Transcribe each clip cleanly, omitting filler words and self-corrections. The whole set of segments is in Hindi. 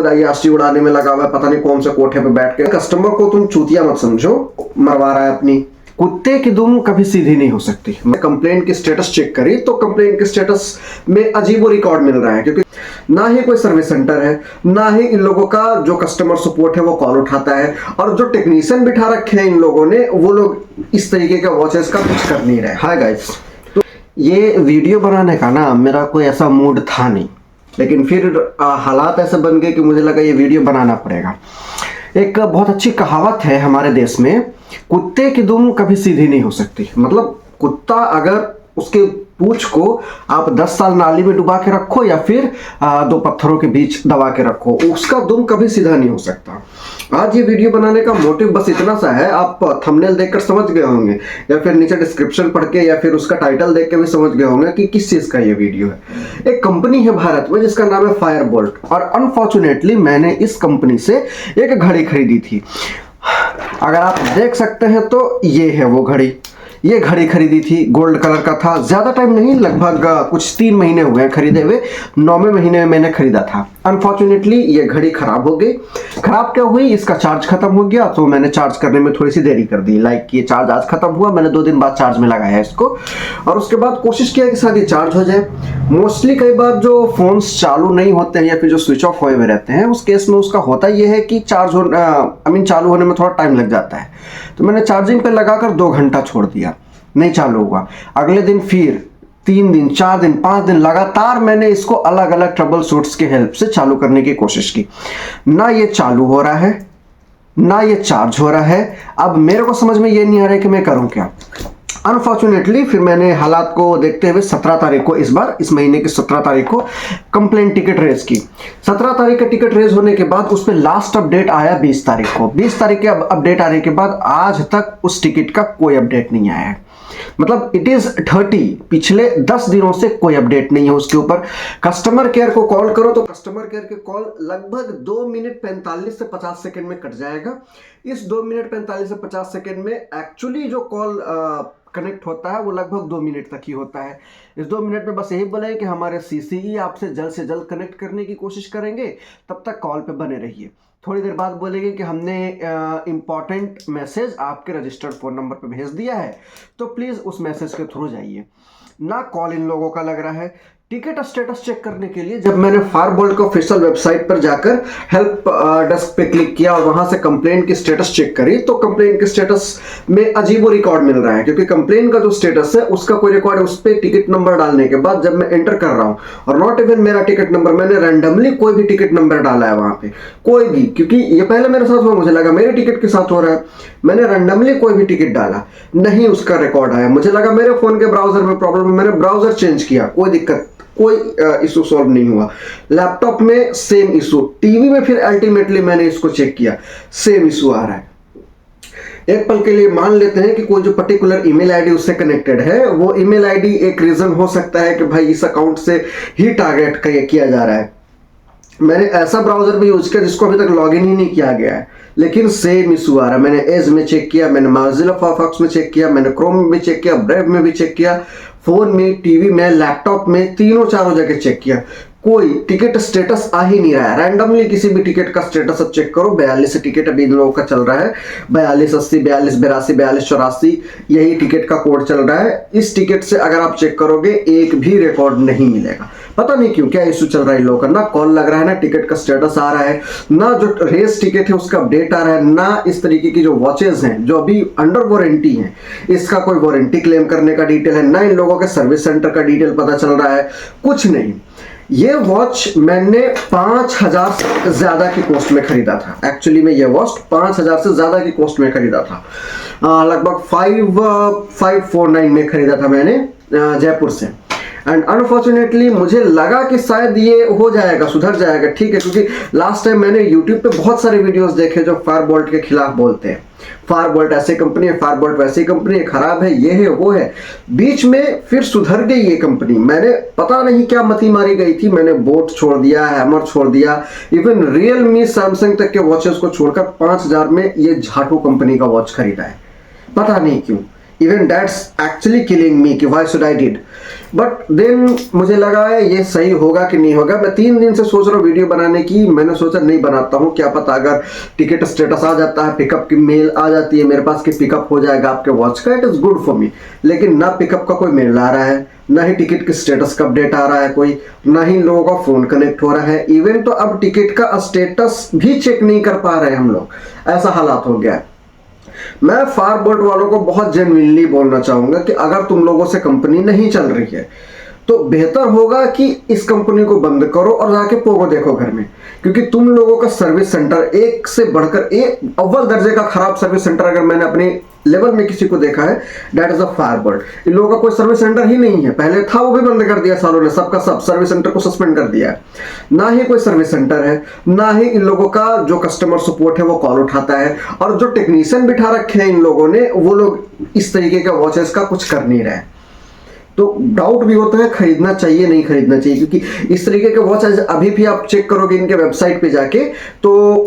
आशी उड़ाने में लगा हुआ है, पता नहीं कौन से कोठे पे बैठ के। कस्टमर को तुम चूतिया मत समझो, मरवा रहा है अपनी। कुत्ते की दुम कभी सीधी नहीं हो सकती। मैं कंप्लेंट की स्टेटस चेक करी तो कंप्लेंट के स्टेटस में अजीबो रिकॉर्ड मिल रहा है, क्योंकि ना ही कोई सर्विस सेंटर है, ना ही इन लोगों का जो कस्टमर सपोर्ट है वो कॉल उठाता है, और जो टेक्नीशियन बिठा रखे हैं इन लोगों ने, वो लोग इस तरीके का वॉचेस का कुछ कर नहीं रहे। हाय गाइस, तो ये वीडियो बनाने का ना मेरा कोई ऐसा मूड था नहीं, लेकिन फिर हालात ऐसे बन गए कि मुझे लगा ये वीडियो बनाना पड़ेगा। एक बहुत अच्छी कहावत है हमारे देश में, कुत्ते की दुम कभी सीधी नहीं हो सकती। मतलब कुत्ता अगर उसके पूंछ को आप 10 साल नाली में डुबा के रखो या फिर दो पत्थरों के बीच दबा के रखो, उसका दुम कभी सीधा नहीं हो सकता। आज ये वीडियो बनाने का मोटिव बस इतना सा है, आप थंबनेल देखकर समझ गए होंगे, या फिर नीचे डिस्क्रिप्शन पढ़ के, या फिर उसका टाइटल देख के भी समझ गए होंगे कि किस चीज का ये वीडियो है। एक कंपनी है भारत में जिसका नाम है फायरबोल्ट, और अनफॉर्चुनेटली मैंने इस कंपनी से एक घड़ी खरीदी थी। अगर आप देख सकते हैं तो ये है वो घड़ी। ये घड़ी खरीदी थी, गोल्ड कलर का था, ज्यादा टाइम नहीं, लगभग कुछ 3 महीने हुए हैं खरीदे हुए। 9वें महीने में मैंने खरीदा था। अनफॉर्चुनेटली ये घड़ी खराब हो गई। खराब क्या हुई, इसका चार्ज खत्म हो गया, तो मैंने चार्ज करने में थोड़ी सी देरी कर दी। लाइक ये चार्ज आज खत्म हुआ, मैंने 2 दिन बाद चार्ज में लगाया इसको, और उसके बाद कोशिश किया कि शायद ये चार्ज हो जाए। मोस्टली कई बार जो फोन्स चालू नहीं होते हैं या फिर जो स्विच ऑफ हुए हुए रहते हैं, उस केस में उसका होता ये है कि चालू होने में थोड़ा टाइम लग जाता है। तो मैंने चार्जिंग पे लगाकर 2 घंटा छोड़ दिया, नहीं चालू हुआ। अगले दिन फिर 3 दिन, 4 दिन, 5 दिन लगातार मैंने इसको अलग अलग ट्रबल शूट्स के हेल्प से चालू करने की कोशिश की। ना ये चालू हो रहा है, ना ये चार्ज हो रहा है। अब मेरे को समझ में ये नहीं आ रहा है कि मैं करूं क्या। अनफॉर्चुनेटली फिर मैंने हालात को देखते हुए 17 तारीख को, इस महीने की 17 तारीख को कंप्लेंट टिकट रेज की। 17 तारीख का टिकट रेज होने के बाद उस पर लास्ट अपडेट आया 20 तारीख को। 20 तारीख के अपडेट आने के बाद आज तक उस टिकट का कोई अपडेट नहीं आया है। मतलब इट इज 30, पिछले 10 दिनों से कोई अपडेट नहीं है उसके ऊपर। कस्टमर केयर को कॉल करो तो कस्टमर केयर के कॉल लगभग 2 मिनट 45 से 50 सेकंड में कट जाएगा। इस 2 मिनट 45 से 50 सेकंड में एक्चुअली जो कॉल कनेक्ट होता है वो लगभग 2 मिनट तक ही होता है। इस 2 मिनट में बस यही बोले कि हमारे सीसीई आपसे जल्द से जल्द कनेक्ट करने की कोशिश करेंगे, तब तक कॉल पे बने रहिए। थोड़ी देर बाद बोलेंगे कि हमने इंपॉर्टेंट मैसेज आपके रजिस्टर्ड फ़ोन नंबर पे भेज दिया है, तो प्लीज़ उस मैसेज के थ्रू जाइए। ना कॉल इन लोगों का लग रहा है। टिकट स्टेटस चेक करने के लिए जब मैंने फायरबोल्ट के ऑफिशियल वेबसाइट पर जाकर हेल्प डेस्क पे क्लिक किया और वहां से कंप्लेंट की स्टेटस चेक करी, तो कंप्लेंट के स्टेटस में अजीबो रिकॉर्ड मिल रहा है, क्योंकि कंप्लेंट का जो स्टेटस है उसका कोई रिकॉर्ड, उस पर टिकट नंबर डालने के बाद जब मैं एंटर कर रहा हूं, और नॉट इवन मेरा टिकट नंबर, मैंने रैंडमली कोई भी टिकट नंबर डाला है वहां पे, कोई भी, क्योंकि ये पहले मेरे साथ हुआ, मुझे लगा मेरे टिकट के साथ हो रहा है। मैंने रैंडमली कोई भी टिकट डाला, नहीं उसका रिकॉर्ड आया। मुझे लगा मेरे फोन के ब्राउजर में प्रॉब्लम है, मैंने ब्राउजर चेंज किया, कोई दिक्कत, कोई इशू सॉल्व नहीं हुआ। लैपटॉप में सेम इशू, टीवी में फिर अल्टीमेटली मैंने इसको चेक किया, सेम इशू आ रहा है। एक पल के लिए मान लेते हैं कि कोई जो पर्टिकुलर ईमेल आईडी उससे कनेक्टेड है, वो ईमेल आईडी एक रीजन हो सकता है कि भाई इस अकाउंट से ही टारगेट किया जा रहा है। मैंने ऐसा ब्राउजर भी यूज किया जिसको अभी तक लॉगिन ही नहीं किया गया है, लेकिन सेम इशू आ रहा है। मैंने एज में चेक किया, मैंने मोज़िला फायरफॉक्स में चेक किया, मैंने क्रोम में भी चेक किया, ब्रेव में भी चेक किया, फोन में, टीवी में, लैपटॉप में, तीनों चारों जगह चेक किया, कोई टिकट स्टेटस आ ही नहीं रहा है। रैंडमली किसी भी टिकट का स्टेटस अब चेक करो, 42 टिकट अभी इन लोगों का चल रहा है, 4280, 4282, 4284, यही टिकट का कोड चल रहा है। इस टिकट से अगर आप चेक करोगे एक भी रिकॉर्ड नहीं मिलेगा। पता नहीं क्यों, क्या इशू चल रहा है इन लोगों का, ना कॉल लग रहा है, ना टिकट का स्टेटस आ रहा है, ना जो रेस टिकट है उसका अपडेट आ रहा है, ना इस तरीके की जो वॉचेज हैं जो अभी अंडर वारंटी हैं इसका कोई वारंटी क्लेम करने का डिटेल है, ना इन लोगों के सर्विस सेंटर का डिटेल पता चल रहा है, कुछ नहीं। ये वॉच मैंने 5000 से ज्यादा की कॉस्ट में खरीदा था। एक्चुअली में ये वॉच 5000 से ज्यादा की कॉस्ट में खरीदा था, लगभग 549 में खरीदा था मैंने जयपुर से। एंड अनफॉर्चुनेटली मुझे लगा कि शायद ये हो जाएगा, सुधर जाएगा, ठीक है, क्योंकि लास्ट टाइम मैंने यूट्यूब पे बहुत सारे वीडियोस देखे जो फायरबोल्ट के खिलाफ बोलते हैं, फायरबोल्ट ऐसी कंपनी है, फायरबोल्ट वैसी कंपनी है, खराब है, ये है, वो है। बीच में फिर सुधर गई ये कंपनी, मैंने पता नहीं क्या मती मारी गई थी, मैंने बोट छोड़ दिया, हैमर छोड़ दिया, इवन रियलमी, सैमसंग तक के वॉचेस को छोड़कर 5000 में ये झाटू कंपनी का वॉच खरीदा है, पता नहीं क्यों। Even that's actually killing me कि why should I did. But then मुझे लगा है ये सही होगा कि नहीं होगा। मैं 3 दिन से सोच रहा हूँ वीडियो बनाने की, मैंने सोचा नहीं बनाता हूँ, क्या पता अगर टिकट स्टेटस आ जाता है, पिकअप की मेल आ जाती है मेरे पास कि पिकअप हो जाएगा आपके वॉच का, it is good for me. लेकिन ना पिकअप का कोई मेल आ रहा है, ना ही टिकट की स्टेटस का अपडेट आ रहा है कोई, ना ही लोगों का फोन कनेक्ट हो रहा है। इवन तो अब टिकट का स्टेटस भी चेक नहीं कर पा रहे हम लोग, ऐसा हालात हो गया है। मैं फारबोल्ट वालों को बहुत जेन्युइनली बोलना चाहूंगा कि अगर तुम लोगों से कंपनी नहीं चल रही है तो बेहतर होगा कि इस कंपनी को बंद करो और जाके पोगो देखो घर में, क्योंकि तुम लोगों का सर्विस सेंटर एक से बढ़कर एक अव्वल दर्जे का खराब सर्विस सेंटर अगर मैंने अपने लेवल में किसी को देखा है, दैट इज अ फारबोल्ट। इन लोगों का कोई सर्विस सेंटर ही नहीं है, पहले था वो भी बंद कर दिया सालों ने, सबका सब सर्विस सेंटर को सस्पेंड कर दिया है। ना ही कोई सर्विस सेंटर है, ना ही इन लोगों का जो कस्टमर सपोर्ट है वो कॉल उठाता है, और जो टेक्नीशियन बिठा रखे हैं इन लोगों ने वो लोग इस तरीके का वॉचेस का कुछ कर नहीं रहे। तो डाउट भी होता है खरीदना चाहिए नहीं खरीदना चाहिए, क्योंकि इस तरीके के वॉच अभी भी आप चेक करोगे इनके वेबसाइट पे जाके तो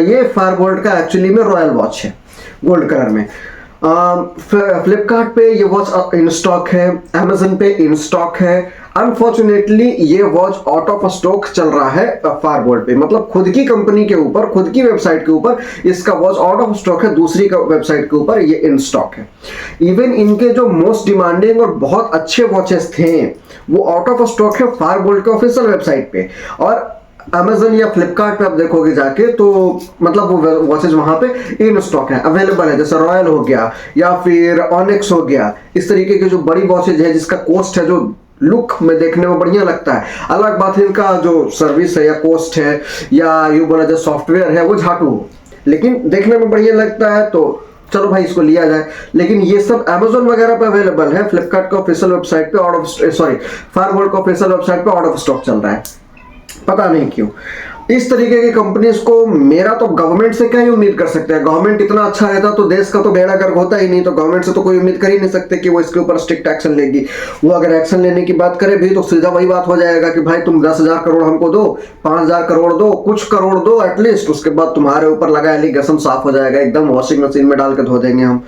ये फारबोल्ट का एक्चुअली में रॉयल वॉच है, गोल्ड कलर में। फ्लिपकार्ट पे ये वॉच इन स्टॉक है, अमेजन पे इन स्टॉक है। अनफॉर्चुनेटली ये वॉच आउट ऑफ स्टॉक चल रहा है फारबोल्ट पे, मतलब खुद की कंपनी के ऊपर, खुद की वेबसाइट के ऊपर इसका वॉच आउट ऑफ स्टॉक है, दूसरी का वेबसाइट के ऊपर ये इन स्टॉक है। इवन इनके जो मोस्ट डिमांडिंग और बहुत अच्छे वॉचेस थे वो आउट ऑफ स्टॉक है फारबोल्ट के ऑफिशियल वेबसाइट पे, और अमेजन या फ्लिपकार्ट पे आप देखोगे जाके तो मतलब वो वॉचेज वहां पे इन स्टॉक है, अवेलेबल है। जैसे रॉयल हो गया या फिर ऑनिक्स हो गया, इस तरीके के जो बड़ी वॉचेज है जिसका कॉस्ट है, जो लुक में देखने में बढ़िया लगता है, अलग बात है इनका जो सर्विस है या कॉस्ट है या यूं बोला जाए सॉफ्टवेयर है वो झाटू हो, लेकिन देखने में बढ़िया लगता है तो चलो भाई इसको लिया जाए। लेकिन ये सब Amazon वगैरह पे अवेलेबल है, फ्लिपकार्ट का ऑफिशियल वेबसाइट पे आउट ऑफ फारबोल्ट का ऑफिशियल वेबसाइट पे आउट ऑफ स्टॉक चल रहा है, पता नहीं क्यों। इस तरीके की कंपनीज को मेरा तो गवर्नमेंट से क्या ही उम्मीद कर सकते हैं, गवर्नमेंट इतना अच्छा रहता तो देश का तो बेड़ा गर्क होता ही नहीं, तो गवर्नमेंट से तो कोई उम्मीद कर ही नहीं सकते कि वो इसके ऊपर स्ट्रिक्ट एक्शन लेगी। वो अगर एक्शन लेने की बात करे भी तो सीधा वही बात हो जाएगा कि भाई तुम 10,000 करोड़ हमको दो, 5,000 करोड़ दो, कुछ करोड़ दो एटलीस्ट, उसके बाद तुम्हारे ऊपर लगा एलिगेशन साफ हो जाएगा, एकदम वॉशिंग मशीन में डाल के धो देंगे हम,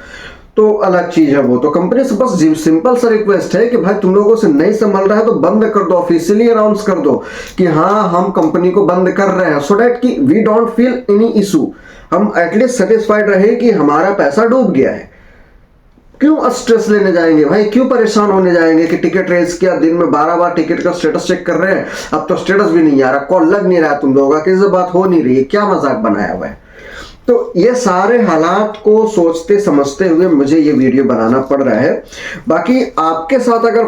तो अलग चीज है वो। तो कंपनी से बस सिंपल सा रिक्वेस्ट है कि भाई तुम लोगों से नहीं संभल रहा है तो बंद कर दो, ऑफिशियली अनाउंस कर दो कि हाँ हम कंपनी को बंद कर रहे हैं, सो दैट कि we don't feel any issue, हम एटलीस्ट सेटिस्फाइड रहे कि हमारा पैसा डूब गया है। क्यों स्ट्रेस लेने जाएंगे भाई, क्यों परेशान होने जाएंगे कि टिकट रेस किया, दिन में 12 बार टिकट का स्टेटस चेक कर रहे हैं, अब तो स्टेटस भी नहीं आ रहा, कॉल लग नहीं रहा तुम लोगों का, किसी से बात हो नहीं रही है, क्या मजाक बनाया हुआ है। तो ये सारे हालात को सोचते समझते हुए मुझे ये वीडियो बनाना पड़ रहा है। बाकी आपके साथ अगर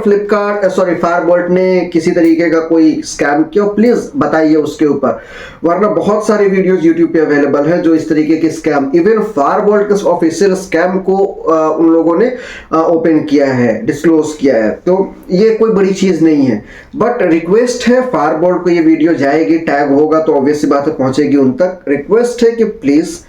फायरबोल्ट ने किसी तरीके का कोई स्कैम किया प्लीज बताइए उसके ऊपर, वरना बहुत सारे वीडियोस यूट्यूब पे अवेलेबल है जो इस तरीके के स्कैम, इवन फायरबोल्ट के ऑफिशियल स्कैम को उन लोगों ने ओपन किया है, डिस्क्लोज किया है, तो ये कोई बड़ी चीज नहीं है। बट रिक्वेस्ट है फायरबोल्ट को, ये वीडियो जाएगी, टैग होगा तो ऑब्वियस सी बात है पहुंचेगी उन तक। रिक्वेस्ट है कि प्लीज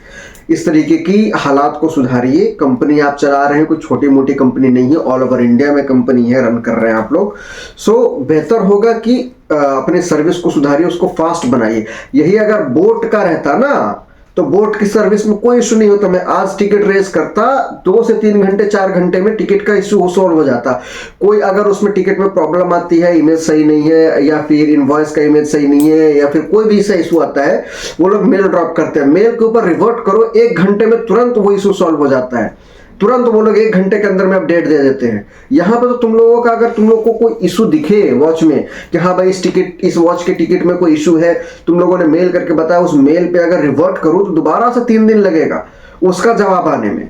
इस तरीके की हालात को सुधारिए। कंपनी आप चला रहे हैं, कोई छोटी मोटी कंपनी नहीं है, ऑल ओवर इंडिया में कंपनी है, रन कर रहे हैं आप लोग। सो बेहतर होगा कि अपने सर्विस को सुधारिए, उसको फास्ट बनाइए। यही अगर बोट का रहता ना तो बोट की सर्विस में कोई इशू नहीं होता, मैं आज टिकट रेस करता 2 से 3 घंटे 4 घंटे में टिकट का इशू सॉल्व हो जाता। कोई अगर उसमें टिकट में प्रॉब्लम आती है, इमेज सही नहीं है या फिर इनवॉइस का इमेज सही नहीं है या फिर कोई भी ऐसा इशू आता है, वो लोग मेल ड्रॉप करते हैं, मेल के ऊपर रिवर्ट करो, 1 घंटे में तुरंत वो इशू सॉल्व हो जाता है, तुरंत वो लोग 1 घंटे के अंदर में अपडेट दे देते हैं। यहाँ पे तो तुम लोगों का अगर तुम लोग को कोई इशू दिखे वॉच में कि हाँ भाई इस वॉच के टिकट में कोई इशू है, तुम लोगों ने मेल करके बताया, उस मेल पे अगर रिवर्ट करूँ तो दोबारा से 3 दिन लगेगा उसका जवाब आने में।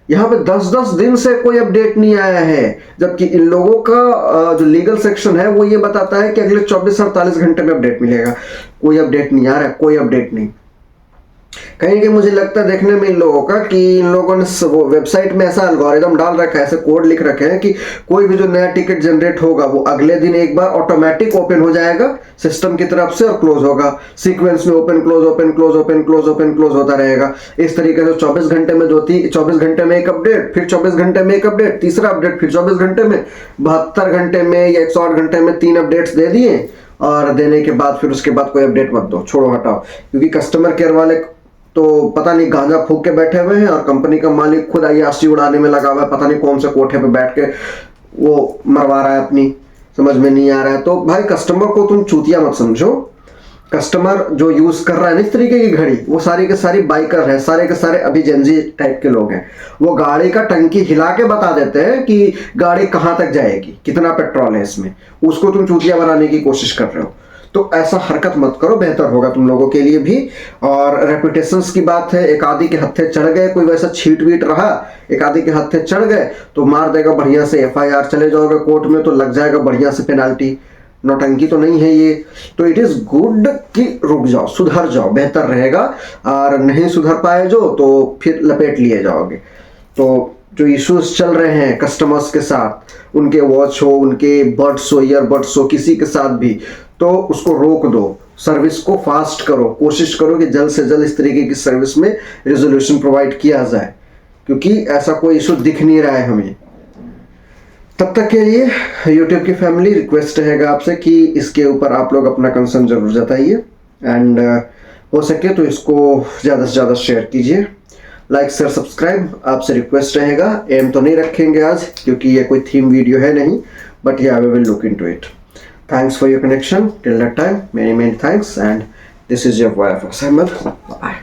यहाँ पे 10-10 दिन से कोई अपडेट नहीं आया है, जबकि इन लोगों का जो लीगल सेक्शन है वो ये बताता है कि अगले 24-48 घंटे में अपडेट मिलेगा। कोई अपडेट नहीं आ रहा है, कोई अपडेट नहीं। कहीं कि मुझे लगता है देखने में इन लोगों का कि इन लोगों ने वेबसाइट में ऐसा एल्गोरिदम डाल रखा है, ऐसे कोड लिख रखे हैं कि कोई भी जो नया टिकट जनरेट होगा वो अगले दिन एक बार ऑटोमेटिक ओपन हो जाएगा सिस्टम की तरफ से और क्लोज होगा, सीक्वेंस में open close open close open close open close होता रहेगा। इस तरीके से 24 घंटे में 24 घंटे में एक अपडेट, फिर 24 घंटे में एक अपडेट, तीसरा अपडेट, फिर 24 घंटे में, 72 घंटे में या 108 घंटे में 3 अपडेट्स दे दिए, और देने के बाद फिर उसके बाद कोई अपडेट मत दो, छोड़ो हटाओ। क्योंकि कस्टमर केयर वाले तो पता नहीं गांजा फूक के बैठे हुए हैं और कंपनी का मालिक खुद आईआरसी उड़ाने में लगा हुआ है, पता नहीं कौन से कोठे पे बैठ के वो मरवा रहा है अपनी, समझ में नहीं आ रहा है, तो भाई कस्टमर को तुम चूतिया मत समझो। कस्टमर जो यूज कर रहा है ना इस तरीके की घड़ी, वो सारे के सारे बाइकर है, सारे के सारे अभी जेंजी टाइप के लोग हैं। वो गाड़ी का टंकी हिला के बता देते हैं कि गाड़ी कहां तक जाएगी, कितना पेट्रोल है इसमें, उसको तुम चूतिया बनाने की कोशिश कर रहे हो। तो ऐसा हरकत मत करो, बेहतर होगा तुम लोगों के लिए भी। और रेपुटेशंस की बात है, एक आदि के हत्थे चढ़ गए, कोई वैसा छीट वीट रहा, एक आदि के हत्थे चढ़ गए तो मार देगा बढ़िया से, FIR चले जाओगे कोर्ट में तो लग जाएगा बढ़िया से पेनाल्टी। नौटंकी तो नहीं है ये। तो इट इज गुड कि रुक जाओ, सुधर जाओ, बेहतर रहेगा। और नहीं सुधर पाए जो तो फिर लपेट लिए जाओगे। तो जो इश्यूज चल रहे हैं कस्टमर्स के साथ, उनके वॉच हो, उनके बड्स हो, ईयरबड्स हो, किसी के साथ भी, तो उसको रोक दो, सर्विस को फास्ट करो, कोशिश करो कि जल्द से जल्द इस तरीके की सर्विस में रेजोल्यूशन प्रोवाइड किया जाए, क्योंकि ऐसा कोई इशू दिख नहीं रहा है हमें। तब तक के लिए YouTube की फैमिली रिक्वेस्ट रहेगा आपसे कि इसके ऊपर आप लोग अपना कंसर्न जरूर जताइए, एंड हो सके तो इसको ज़्यादा से ज़्यादा शेयर कीजिए। लाइक शेयर सब्सक्राइब आपसे रिक्वेस्ट रहेगा। एम तो नहीं रखेंगे आज क्योंकि ये कोई थीम वीडियो है नहीं, but yeah, we will look into it. Thanks for your connection. Till that time, many thanks, and this is your boy Ahmed. Bye.